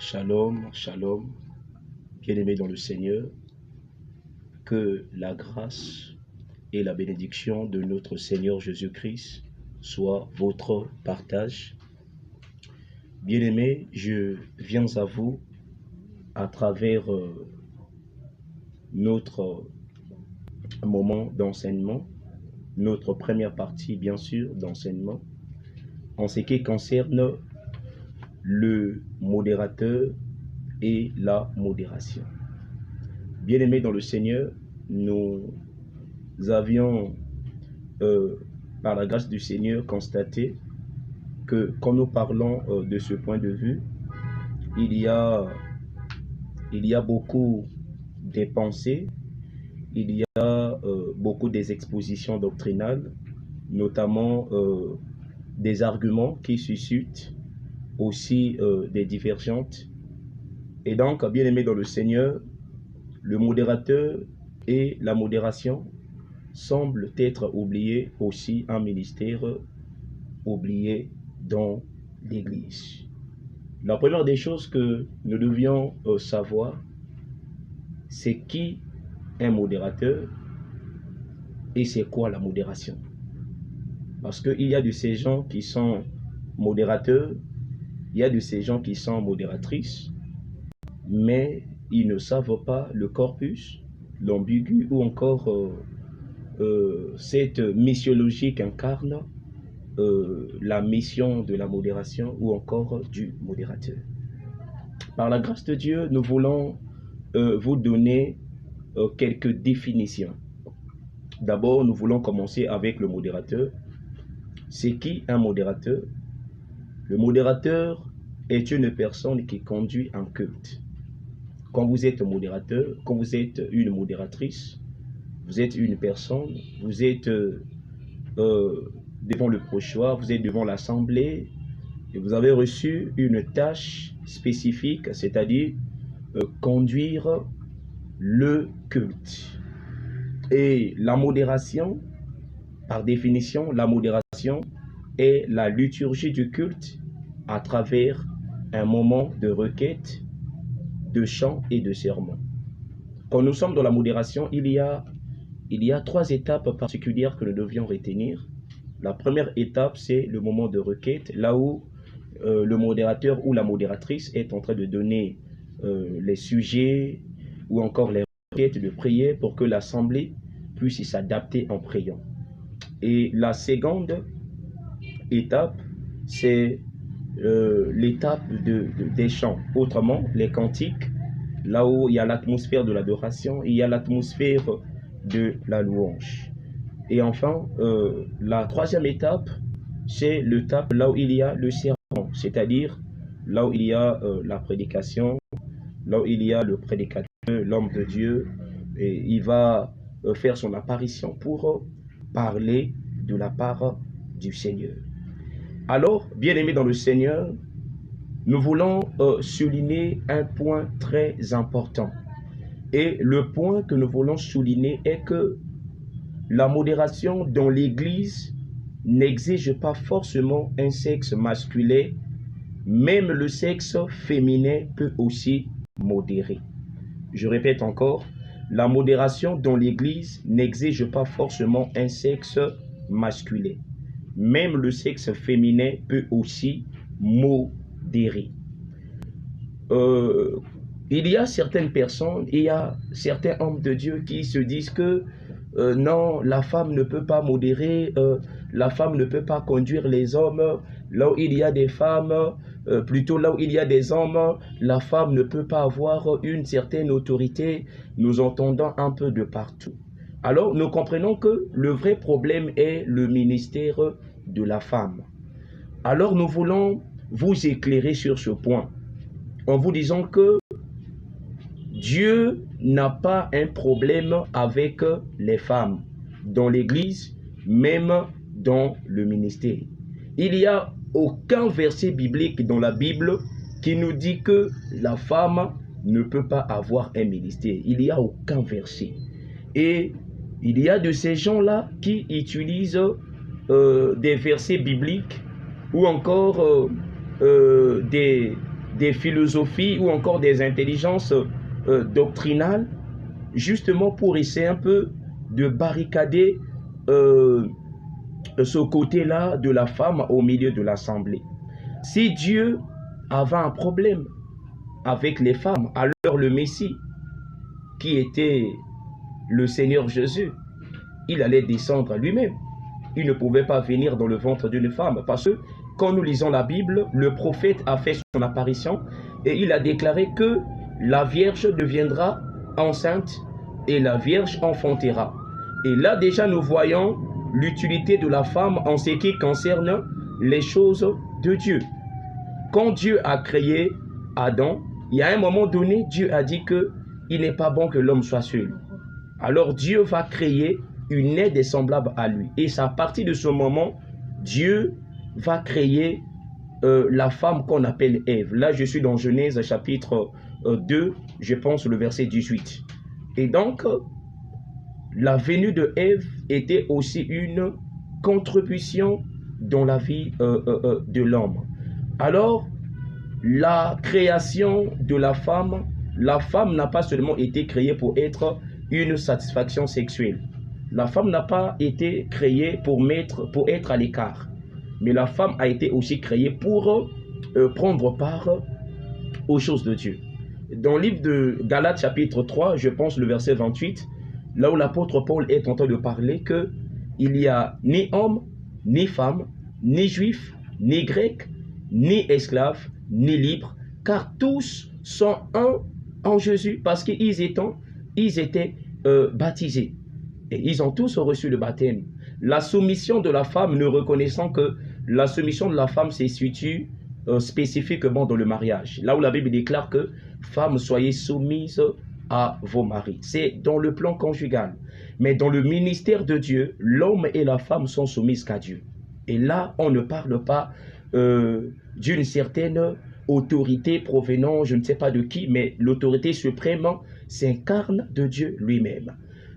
Shalom, shalom, bien-aimés dans le Seigneur, que la grâce et la bénédiction de notre Seigneur Jésus-Christ soient votre partage. Bien-aimés, je viens à vous à travers notre moment d'enseignement, notre première partie bien sûr d'enseignement, en ce qui concerne le modérateur et la modération. Bien-aimés dans le Seigneur, nous avions, par la grâce du Seigneur, constaté que quand nous parlons de ce point de vue, il y a beaucoup de pensées, il y a beaucoup des expositions doctrinales, notamment des arguments qui suscitent aussi des divergentes. Et donc, bien-aimés dans le Seigneur, le modérateur et la modération semblent être oubliés aussi, un ministère oublié dans l'Église. La première des choses que nous devions savoir, c'est qui est un modérateur et c'est quoi la modération. Parce qu'il y a de ces gens qui sont modérateurs, il y a de ces gens qui sont modératrices, mais ils ne savent pas le corpus, l'ambigu ou encore cette missiologie qu'incarne la mission de la modération ou encore du modérateur. Par la grâce de Dieu, nous voulons vous donner quelques définitions. D'abord, nous voulons commencer avec le modérateur. C'est qui un modérateur? Le modérateur est une personne qui conduit un culte. Quand vous êtes modérateur, quand vous êtes une modératrice, vous êtes une personne, vous êtes devant le prêchoir, vous êtes devant l'assemblée et vous avez reçu une tâche spécifique, c'est-à-dire conduire le culte. Et la modération, par définition, la modération est la liturgie du culte à travers un moment de requête, de chant et de sermon. Quand nous sommes dans la modération, il y a 3 étapes particulières que nous devions retenir. La première étape, c'est le moment de requête, là où le modérateur ou la modératrice est en train de donner les sujets ou encore les requêtes de prière pour que l'assemblée puisse s'adapter en priant. Et la seconde étape, c'est l'étape des chants, autrement les cantiques, là où il y a l'atmosphère de l'adoration, il y a l'atmosphère de la louange. Et enfin, la troisième étape, c'est l'étape là où il y a le sermon, c'est-à-dire là où il y a la prédication, là où il y a le prédicateur, l'homme de Dieu, et il va faire son apparition pour parler de la part du Seigneur. Alors, bien-aimés dans le Seigneur, nous voulons souligner un point très important. Et le point que nous voulons souligner est que la modération dans l'Église n'exige pas forcément un sexe masculin, même le sexe féminin peut aussi modérer. Je répète encore, la modération dans l'Église n'exige pas forcément un sexe masculin. Même le sexe féminin peut aussi modérer. Il y a certaines personnes, il y a certains hommes de Dieu qui se disent que non, la femme ne peut pas modérer, la femme ne peut pas conduire les hommes. Là où il y a des femmes, plutôt là où il y a des hommes, la femme ne peut pas avoir une certaine autorité. Nous entendons un peu de partout. Alors, nous comprenons que le vrai problème est le ministère de la femme. Alors, nous voulons vous éclairer sur ce point en vous disant que Dieu n'a pas un problème avec les femmes dans l'Église, même dans le ministère. Il n'y a aucun verset biblique dans la Bible qui nous dit que la femme ne peut pas avoir un ministère. Il n'y a aucun verset. Et il y a de ces gens-là qui utilisent des versets bibliques ou encore des des philosophies ou encore des intelligences doctrinales, justement pour essayer un peu de barricader ce côté-là de la femme au milieu de l'assemblée. Si Dieu avait un problème avec les femmes, alors le Messie, qui était le Seigneur Jésus, il allait descendre lui-même. Il ne pouvait pas venir dans le ventre d'une femme, parce que quand nous lisons la Bible, le prophète a fait son apparition et il a déclaré que la Vierge deviendra enceinte et la Vierge enfantera. Et là déjà nous voyons l'utilité de la femme en ce qui concerne les choses de Dieu. Quand Dieu a créé Adam, il y a un moment donné, Dieu a dit qu'il n'est pas bon que l'homme soit seul. Alors Dieu va créer une aide semblable à lui. Et c'est à partir de ce moment, Dieu va créer la femme qu'on appelle Ève. Là, je suis dans Genèse chapitre 2, je pense le verset 18. Et donc, la venue de Ève était aussi une contribution dans la vie de l'homme. Alors, la création de la femme n'a pas seulement été créée pour être une satisfaction sexuelle. La femme n'a pas été créée pour être à l'écart. Mais la femme a été aussi créée pour prendre part aux choses de Dieu. Dans le livre de Galates chapitre 3, je pense le verset 28, là où l'apôtre Paul est en train de parler qu'il n'y a ni homme, ni femme, ni juif, ni grec, ni esclave, ni libre, car tous sont un en Jésus, parce qu'ils étaient baptisés. Et ils ont tous reçu le baptême. La soumission de la femme, ne reconnaissant que la soumission de la femme se situe spécifiquement dans le mariage. Là où la Bible déclare que femmes, soyez soumises à vos maris. C'est dans le plan conjugal. Mais dans le ministère de Dieu, l'homme et la femme sont soumises qu'à Dieu. Et là, on ne parle pas d'une certaine autorité provenant, je ne sais pas de qui, mais l'autorité suprême s'incarne de Dieu lui-même.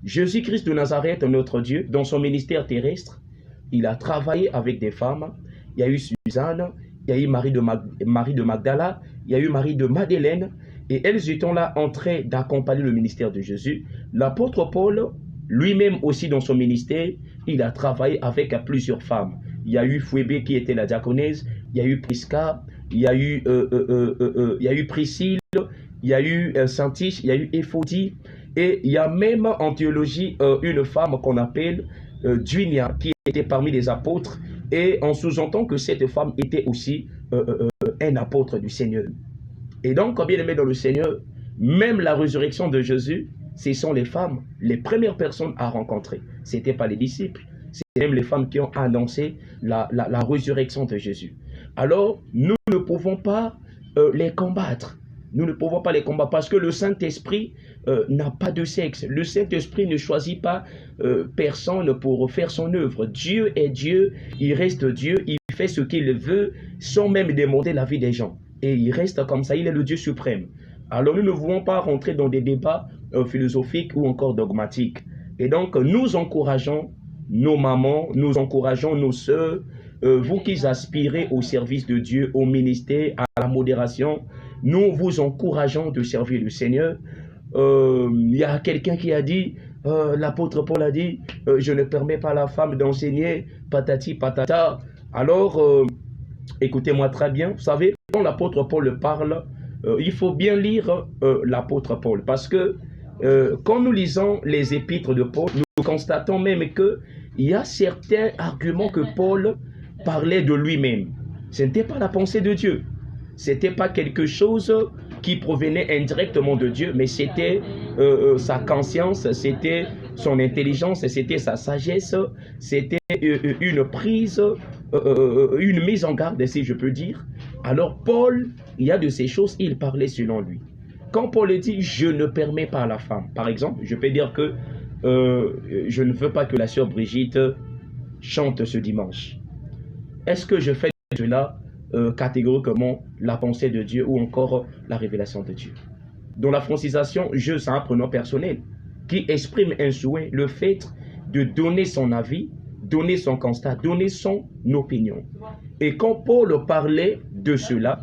Jésus-Christ de Nazareth, notre Dieu, dans son ministère terrestre, il a travaillé avec des femmes. Il y a eu Suzanne, il y a eu Marie de Magdala, il y a eu Marie de Madeleine, et elles étant là en train d'accompagner le ministère de Jésus. L'apôtre Paul, lui-même aussi dans son ministère, il a travaillé avec plusieurs femmes. Il y a eu Phoébé qui était la diaconesse, il y a eu Prisca, il y a eu Priscille, il y a eu Saintiche, il y a eu Éphodie, et il y a même en théologie une femme qu'on appelle Dunia, qui était parmi les apôtres, et on sous-entend que cette femme était aussi un apôtre du Seigneur. Et donc, bien aimé dans le Seigneur, même la résurrection de Jésus, ce sont les femmes, les premières personnes à rencontrer. Ce n'étaient pas les disciples, c'est même les femmes qui ont annoncé la résurrection de Jésus. Alors, nous ne pouvons pas les combattre. Nous ne pouvons pas les combattre parce que le Saint-Esprit n'a pas de sexe. Le Saint-Esprit ne choisit pas personne pour faire son œuvre. Dieu est Dieu, il reste Dieu, il fait ce qu'il veut sans même demander l'avis des gens. Et il reste comme ça, il est le Dieu suprême. Alors nous ne voulons pas rentrer dans des débats philosophiques ou encore dogmatiques. Et donc nous encourageons nos mamans, nous encourageons nos sœurs, vous qui aspirez au service de Dieu, au ministère, à la modération, nous vous encourageons de servir le Seigneur. Il y a quelqu'un qui a dit, l'apôtre Paul a dit, je ne permets pas à la femme d'enseigner, patati patata. Alors, écoutez-moi très bien, vous savez, quand l'apôtre Paul parle, il faut bien lire l'apôtre Paul, parce que quand nous lisons les épîtres de Paul, nous constatons même qu'il y a certains arguments que Paul parlait de lui-même. Ce n'était pas la pensée de Dieu. Ce n'était pas quelque chose qui provenait indirectement de Dieu, mais c'était sa conscience, c'était son intelligence, c'était sa sagesse, c'était une prise, une mise en garde, si je peux dire. Alors Paul, il y a de ces choses, il parlait selon lui. Quand Paul dit « je ne permets pas à la femme », par exemple, je peux dire que je ne veux pas que la sœur Brigitte chante ce dimanche. Est-ce que je fais de cela catégoriquement la pensée de Dieu ou encore la révélation de Dieu? Dans la francisation, je, c'est un pronom personnel qui exprime un souhait, le fait de donner son avis, donner son constat, donner son opinion. Et quand Paul parlait de cela,